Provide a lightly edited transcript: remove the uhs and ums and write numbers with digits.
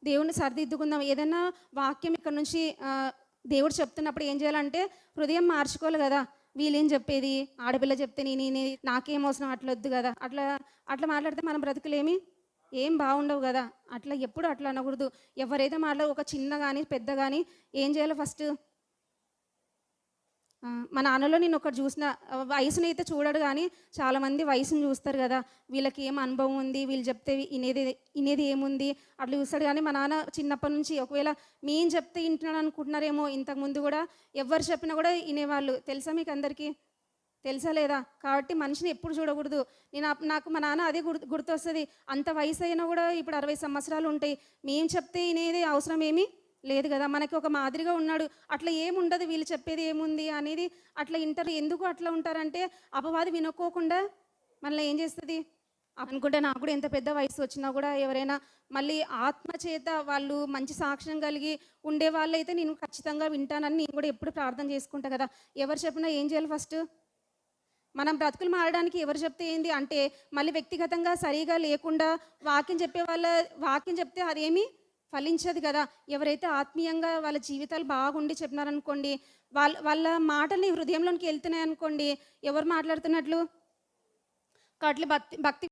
దేవుడిని సరిదిద్దుకుందాం. ఏదైనా వాక్యం ఇక్కడ నుంచి దేవుడు చెప్తున్నప్పుడు ఏం చేయాలంటే హృదయం మార్చుకోవాలి కదా! వీళ్ళేం చెప్పేది, ఆడపిల్ల చెప్తే నేనేది, నాకేం అవసరం, అట్లా వద్దు కదా! అట్లా అట్లా మాట్లాడితే మన బ్రతుకులేమి ఏం బాగుండవు కదా! అట్లా ఎప్పుడు అట్లా అనకూడదు. ఎవరైతే ఒక చిన్న కానీ పెద్ద కానీ ఏం చేయాలో ఫస్ట్ మా నాన్నలో నేను ఒకటి చూసిన, వయసునైతే చూడడు కానీ చాలామంది వయసుని చూస్తారు కదా! వీళ్ళకి ఏం అనుభవం ఉంది, వీళ్ళు చెప్తే ఇనేది ఇనేది ఏముంది అట్లా చూస్తాడు. కానీ మా నాన్న చిన్నప్పటి నుంచి ఒకవేళ మేము చెప్తే వింటున్నాడు అనుకుంటున్నారేమో, ఇంతకుముందు కూడా ఎవరు చెప్పినా కూడా వినేవాళ్ళు. తెలుసా మీకు అందరికీ? తెలుసా లేదా? కాబట్టి మనిషిని ఎప్పుడు చూడకూడదు. నాకు మా నాన్న అదే గుర్తొస్తుంది. అంత వయసు అయినా కూడా ఇప్పుడు 60 సంవత్సరాలు ఉంటాయి. మేము చెప్తే వినేది అవసరం ఏమీ లేదు కదా! మనకి ఒక మాదిరిగా ఉన్నాడు. అట్లా ఏముండదు, వీళ్ళు చెప్పేది ఏముంది అనేది అట్లా ఇంటారు. ఎందుకు అట్లా ఉంటారంటే అపవాది వినుకోకుండా మనల్ని ఏం చేస్తుంది అనుకుంటే, నాకు కూడా ఎంత పెద్ద వయసు వచ్చినా కూడా ఎవరైనా మళ్ళీ ఆత్మ చేత వాళ్ళు మంచి సాక్ష్యం కలిగి ఉండే వాళ్ళైతే నేను ఖచ్చితంగా వింటానని నేను కూడా ఎప్పుడు ప్రార్థన చేసుకుంటా కదా! ఎవరు చెప్పినా ఏం చేయాలి ఫస్ట్? మనం బ్రతుకులు మారడానికి ఎవరు చెప్తే ఏంది అంటే, మళ్ళీ వ్యక్తిగతంగా సరిగా లేకుండా వాక్యం చెప్తే అదేమీ ఫలించదు కదా! ఎవరైతే ఆత్మీయంగా వాళ్ళ జీవితాలు బాగుండి చెప్పినారనుకోండి, వాళ్ళ మాటల్ని హృదయంలోనికి వెళ్తున్నాయి అనుకోండి, ఎవరు మాట్లాడుతున్నట్లు? కాబట్టి భక్తి